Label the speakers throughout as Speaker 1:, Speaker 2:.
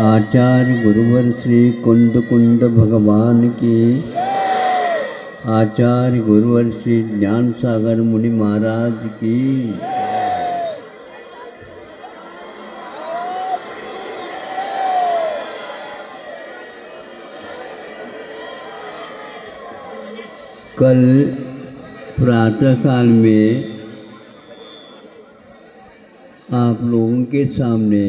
Speaker 1: आचार्य गुरुवर श्री कुंद कुंद भगवान की, आचार्य गुरुवर श्री ज्ञान सागर मुनि महाराज की। कल प्रातःकाल में आप लोगों के सामने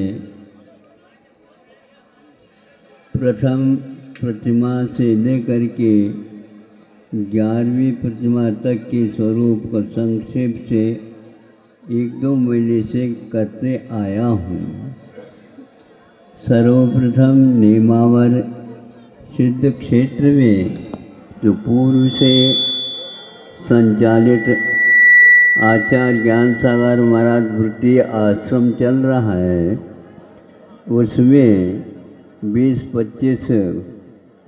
Speaker 1: प्रथम प्रतिमा से लेकर के 11वीं प्रतिमा तक के स्वरूप को संक्षेप से 1-2 महीने से करते आया हूँ। सर्वप्रथम नेमावर सिद्ध क्षेत्र में जो पूर्व से संचालित आचार्य ज्ञान सागर महाराज वृत्ति आश्रम चल रहा है, उसमें 20-25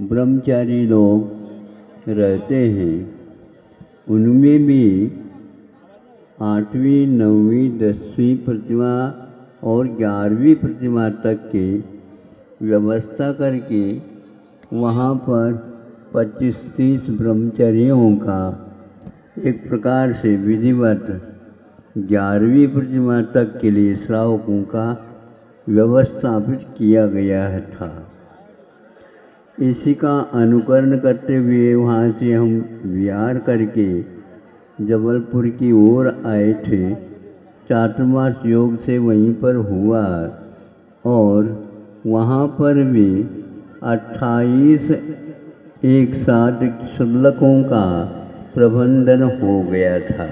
Speaker 1: ब्रह्मचारी लोग रहते हैं। उनमें भी 8वीं, 9वीं, 10वीं प्रतिमा और 11वीं प्रतिमा तक की व्यवस्था करके वहाँ पर 25-30 ब्रह्मचारियों का एक प्रकार से विधिवत 11वीं प्रतिमा तक के लिए श्रावकों का व्यवस्थापित किया गया था। इसी का अनुकरण करते हुए वहाँ से हम विहार करके जबलपुर की ओर आए थे। चातुर्मास योग से वहीं पर हुआ और वहाँ पर भी 28 एक साथ श्लोकों का प्रबंधन हो गया था।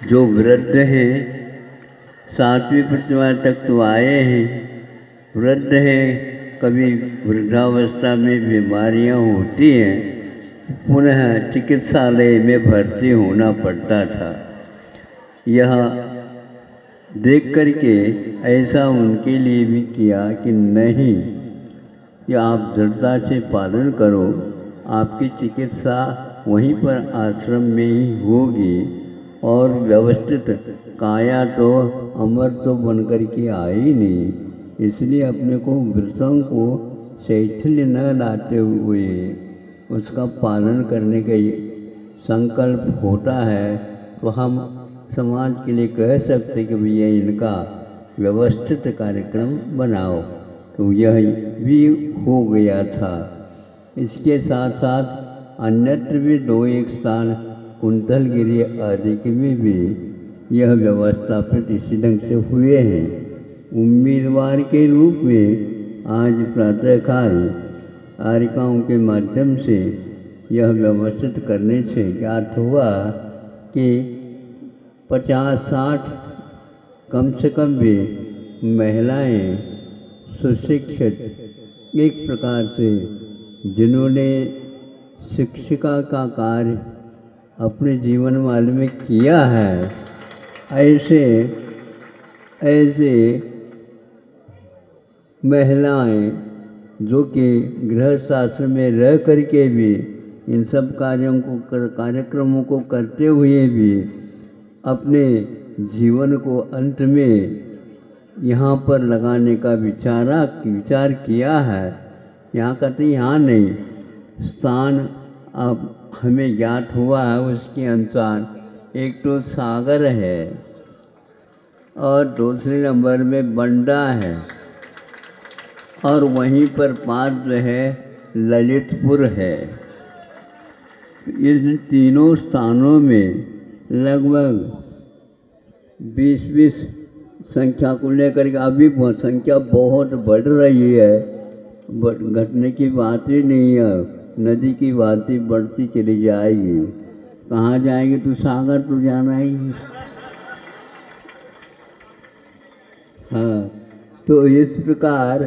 Speaker 1: जो वृद्ध हैं 7वीं प्रतिमा तक तो आए हैं, वृद्ध हैं, कभी वृद्धावस्था में बीमारियां होती हैं, पुनः चिकित्सालय में भर्ती होना पड़ता था। यह देख करके ऐसा उनके लिए भी किया कि नहीं, कि आप दृढ़ता से पालन करो, आपकी चिकित्सा वहीं पर आश्रम में ही होगी और व्यवस्थित काया तो अमर तो बनकर के आई नहीं, इसलिए अपने को व्रतों को शैथिल्य न लाते हुए उसका पालन करने का संकल्प होता है, तो हम समाज के लिए कह सकते कि भैया इनका व्यवस्थित कार्यक्रम बनाओ। तो यह भी हो गया था। इसके साथ साथ अन्यत्र भी 2-1 स्थान कुंतलगिरी आदि के में भी यह व्यवस्थापित इसी ढंग से हुए हैं। उम्मीदवार के रूप में आज प्रातःकाल आरिकाओं के माध्यम से यह व्यवस्थित करने से ज्ञात हुआ कि 50-60 कम से कम भी महिलाएं सुशिक्षित एक प्रकार से जिन्होंने शिक्षिका का कार्य अपने जीवन काल में किया है, ऐसे महिलाएं जो कि गृहस्थ आश्रम में रह करके भी इन सब कार्यक्रमों को करते हुए भी अपने जीवन को अंत में यहाँ पर लगाने का विचार किया है। यहाँ कहते यहाँ नहीं, स्थान अब हमें ज्ञात हुआ है उसके अनुसार एक तो सागर है और दूसरे नंबर में बंडा है और वहीं पर पास जो है ललितपुर है। इन तीनों स्थानों में लगभग 20-20 संख्या को लेकर के अभी संख्या बहुत बढ़ रही है, घटने की बात ही नहीं है। नदी की बात बढ़ती चली जाएगी। कहाँ जाएगी? तो सागर तो जाना ही। हाँ, तो इस प्रकार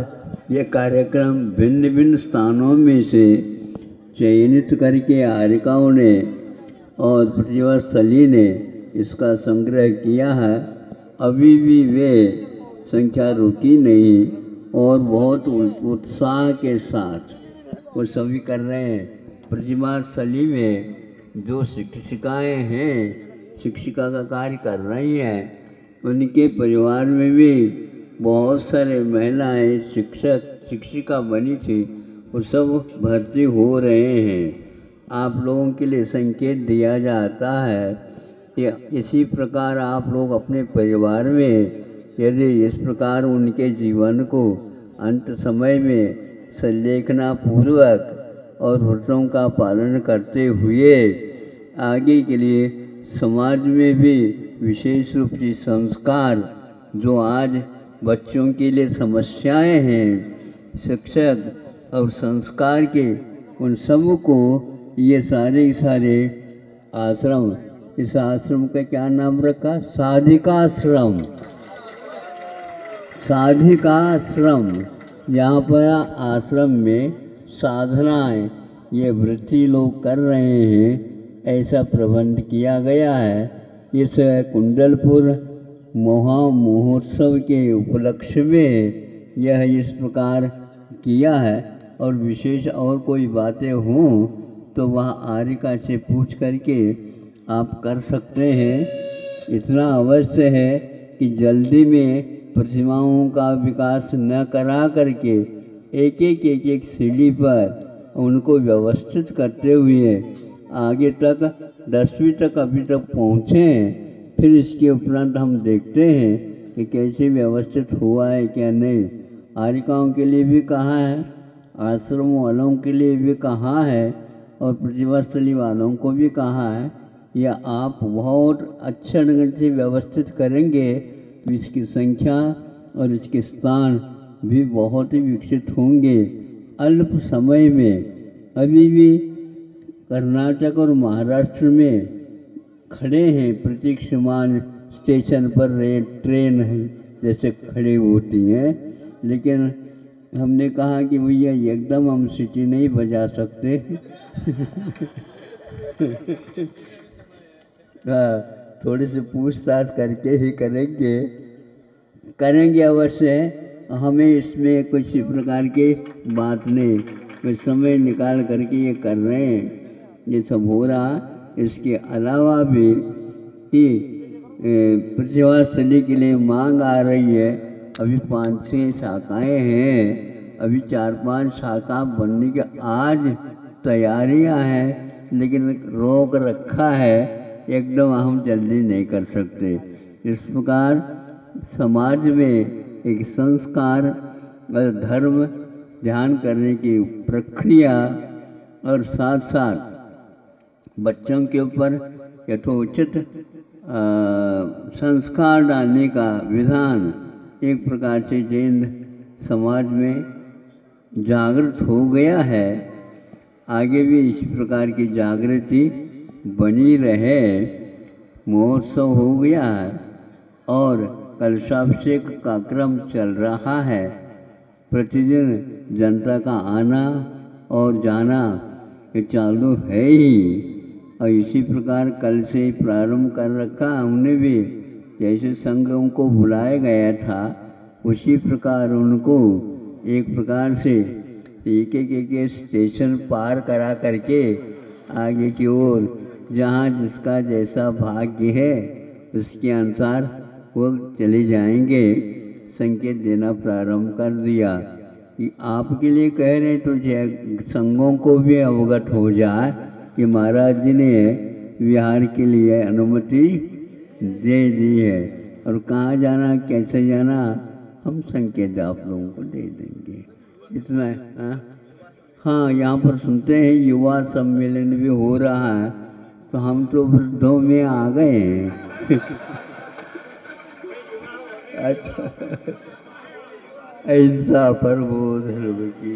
Speaker 1: ये कार्यक्रम भिन्न भिन्न स्थानों में से चयनित करके आरिकाओं ने और प्रतिभा स्थली ने इसका संग्रह किया है। अभी भी वे संख्या रुकी नहीं और बहुत उत्साह के साथ वो सभी कर रहे हैं। प्रतिभा स्थली में जो शिक्षिकाएं हैं, शिक्षिका का कार्य कर रही हैं, उनके परिवार में भी बहुत सारे महिलाएं शिक्षक शिक्षिका बनी थी, वो सब भर्ती हो रहे हैं। आप लोगों के लिए संकेत दिया जाता है कि इसी प्रकार आप लोग अपने परिवार में यदि इस प्रकार उनके जीवन को अंत समय में संलेखना पूर्वक और व्रतों का पालन करते हुए आगे के लिए समाज में भी विशेष रूप से संस्कार जो आज बच्चों के लिए समस्याएं हैं, शिक्षक और संस्कार के, उन सब को ये सारे आश्रम, इस आश्रम का क्या नाम रखा? साधिकाश्रम। साधिकाश्रम, यहाँ पर आश्रम में साधनाएं ये वृत्ति लोग कर रहे हैं, ऐसा प्रबंध किया गया है। इस कुंडलपुर महा महोत्सव के उपलक्ष्य में यह इस प्रकार किया है। और विशेष और कोई बातें हों तो वह आरिका से पूछ करके आप कर सकते हैं। इतना अवश्य है कि जल्दी में प्रतिमाओं का विकास न करा करके एक एक सीढ़ी पर उनको व्यवस्थित करते हुए आगे तक 10वीं तक अभी तक पहुँचे। फिर इसके उपरांत हम देखते हैं कि कैसे व्यवस्थित हुआ है क्या नहीं। आरिकाओं के लिए भी कहा है, आश्रम वालों के लिए भी कहा है और प्रतिभास्थली वालों को भी कहा है। या आप बहुत अच्छे ढंग से व्यवस्थित करेंगे तो इसकी संख्या और इसके स्थान भी बहुत ही विकसित होंगे। अल्प समय में अभी भी कर्नाटक और महाराष्ट्र में खड़े हैं प्रतीक्षमान स्टेशन पर ट्रेन है जैसे खड़ी होती हैं, लेकिन हमने कहा कि भैया एकदम हम सिटी नहीं बजा सकते हाँ, थोड़ी सी पूछताछ करके ही करेंगे अवश्य। हमें इसमें कुछ प्रकार की बात नहीं, कुछ समय निकाल करके ये कर रहे हैं, ये सब हो रहा। इसके अलावा भी कि प्रतिभास्थली के लिए मांग आ रही है। अभी 5-6 शाखाएँ हैं, अभी 4-5 शाखा बनने की आज तैयारियां हैं, लेकिन रोक रखा है, एकदम हम जल्दी नहीं कर सकते। इस प्रकार समाज में एक संस्कार और धर्म ध्यान करने की प्रक्रिया और साथ साथ बच्चों के ऊपर यथोचित संस्कार डालने का विधान एक प्रकार से जैन समाज में जागृत हो गया है। आगे भी इस प्रकार की जागृति बनी रहे। महोत्सव हो गया है और कलशाभिषेक का क्रम चल रहा है। प्रतिदिन जनता का आना और जाना ये चालू है ही। और इसी प्रकार कल से प्रारंभ कर रखा हमने भी। जैसे संघों को बुलाया गया था उसी प्रकार उनको एक प्रकार से एक स्टेशन पार करा करके आगे की ओर जहाँ जिसका जैसा भाग्य है उसके अनुसार वो चले जाएंगे। संकेत देना प्रारंभ कर दिया कि आपके लिए कह रहे तो संघों को भी अवगत हो जाए कि महाराज जी ने विहार के लिए अनुमति दे दी है और कहाँ जाना कैसे जाना हम संकेत आप लोगों को दे देंगे। इतना है। हाँ, यहाँ पर सुनते हैं युवा सम्मेलन भी हो रहा है, तो हम तो वृद्धों में आ गए हैं अच्छा, ऐसा प्रबोध की